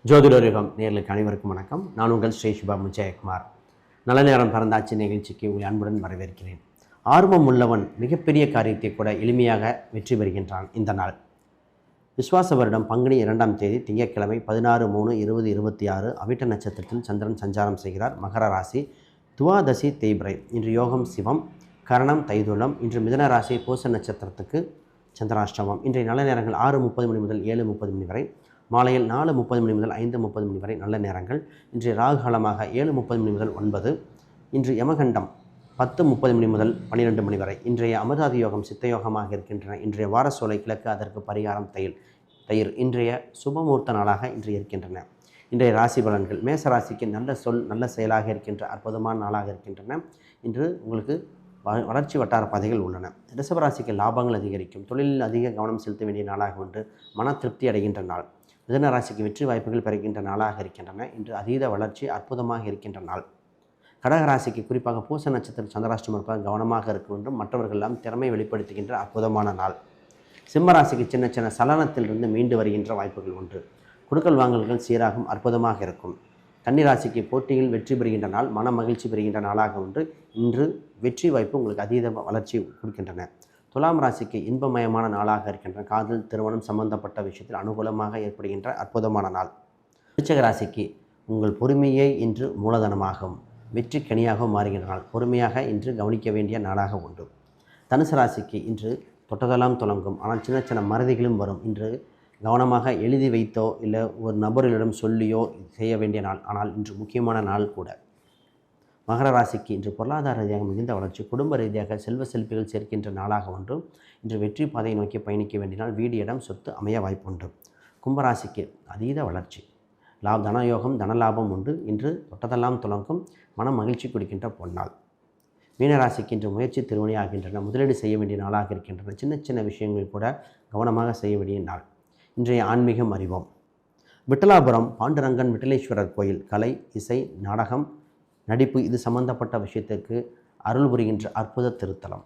ஜோதிடரிகம் நேர்களுக்கு அனைவருக்கும் வணக்கம். நான் உங்கள் ஸ்ரீ சுபா முஜயகுமார். நல்ல நேரம் பிறந்தாச்சு நிகழ்ச்சிக்கு உங்களை அன்புடன் வரவேற்கிறேன். ஆர்வம் உள்ளவன் மிகப்பெரிய காரியத்தை கூட எளிமையாக வெற்றி பெறுகின்றான். இந்த நாள் விஸ்வாச வருடம் பங்குனி 2ஆம் தேதி திங்கட்கிழமை 16/3/2026 அவிட்ட நட்சத்திரத்தில் சந்திரன் சஞ்சாரம் செய்கிறார். மகர ராசி, துவாதசி தேய்பிரை. இன்று யோகம் சிவம், கரணம் தைதுளம். இன்று மிதன ராசி, பூச நட்சத்திரத்துக்கு சந்திராஷ்டமம். இன்றைய நல்ல நேரங்கள் 6:30 மணி முதல் 7:30 மணி வரை, மாலையில் 4:30 மணி முதல் 5:30 மணி வரை நல்ல நேரங்கள். இன்றைய ராகு காலமாக 7:30 மணி முதல் 9. இன்று யமகண்டம் 10:30 மணி முதல் 12 மணி வரை. இன்றைய அமிர்தாதி யோகம் சித்தயோகமாக இருக்கின்றன. இன்றைய வார சோலை கிழக்கு, அதற்கு பரிகாரம் தயிர். இன்றைய சுபமூர்த்த நாளாக இன்று இருக்கின்றன. இன்றைய ராசி பலன்கள்: மேச ராசிக்கு நல்ல சொல் நல்ல செயலாக இருக்கின்ற அற்புதமான நாளாக இருக்கின்றன. இன்று உங்களுக்கு வளர்ச்சி வட்டார பாதைகள் உள்ளன. ரிஷபராசிக்கு லாபங்கள் அதிகரிக்கும். தொழிலில் அதிக கவனம் செலுத்த வேண்டிய நாளாக ஒன்று மன திருப்தி அடைகின்ற நாள். மிதுன ராசிக்கு வெற்றி வாய்ப்புகள் பெறுகின்ற நாளாக இருக்கின்றன. இன்று அதீத வளர்ச்சி அற்புதமாக இருக்கின்ற நாள். கடகராசிக்கு குறிப்பாக பூச நட்சத்திர சந்திராஷ்டமம் இருப்பதாக கவனமாக இருக்க வேண்டும். மற்றவர்களெல்லாம் திறமை வெளிப்படுத்துகின்ற அற்புதமான நாள். சிம்மராசிக்கு சின்ன சின்ன சலனத்திலிருந்து மீண்டு வருகின்ற வாய்ப்புகள் உண்டு. கொடுக்கல் வாங்கல்கள் சீராகும், அற்புதமாக இருக்கும். கன்னிராசிக்கு போட்டியில் வெற்றி பெறுகின்ற நாள், மன மகிழ்ச்சி பெறுகின்ற நாளாக உண்டு. இன்று வெற்றி வாய்ப்பு உங்களுக்கு அதீத வளர்ச்சி கொடுக்கின்றன. துலாம் ராசிக்கு இன்பமயமான நாளாக இருக்கின்றன. காதல், திருமணம் சம்பந்தப்பட்ட விஷயத்தில் அனுகூலமாக ஏற்படுகின்ற அற்புதமான நாள். விருச்சிக ராசிக்கு உங்கள் பொறுமையை இன்று மூலதனமாகும், வெற்றி கனியாகவும் மாறுகின்ற நாள். பொறுமையாக இன்று கவனிக்க வேண்டிய நாளாக உண்டு. தனுசு ராசிக்கு இன்று தொட்டதெல்லாம் தொடங்கும், ஆனால் சின்ன சின்ன மறதிகளும் வரும். இன்று கவனமாக எழுதி வைத்தோ இல்லை ஒரு நபர்களிடம் சொல்லியோ செய்ய வேண்டிய நாள். ஆனால் இன்று முக்கியமான நாள் கூட. மகர ராசிக்கு இன்று பொருளாதார ரீதியாக மிகுந்த வளர்ச்சி, குடும்ப ரீதியாக செல்வ செழிப்புகள் சேர்க்கின்ற நாளாக ஒன்று. இன்று வெற்றி பாதையை நோக்கி பயணிக்க வேண்டினால் வீடு, இடம், சொத்து அமைய வாய்ப்புண்டு. கும்பராசிக்கு அதீத வளர்ச்சி, தனயோகம், தனலாபம் உண்டு. இன்று தொட்டதெல்லாம் துலங்கும், மன மகிழ்ச்சி கொடுக்கின்ற பொன்னாள். மீனராசிக்கு இன்று முயற்சி திருவினையாகின்றன. முதலீடு செய்ய வேண்டிய நாளாக இருக்கின்றன. சின்ன சின்ன விஷயங்கள் கூட கவனமாக செய்ய வேண்டிய நாள். இன்றைய ஆன்மீகம் அறிவோம். விட்டலாபுரம் பாண்டுரங்கன் விட்டலேஸ்வரர் கோயில் கலை, இசை, நாடகம், நடிப்பு இது சம்பந்தப்பட்ட விஷயத்திற்கு அருள் புரிகின்ற அற்புத திருத்தலம்.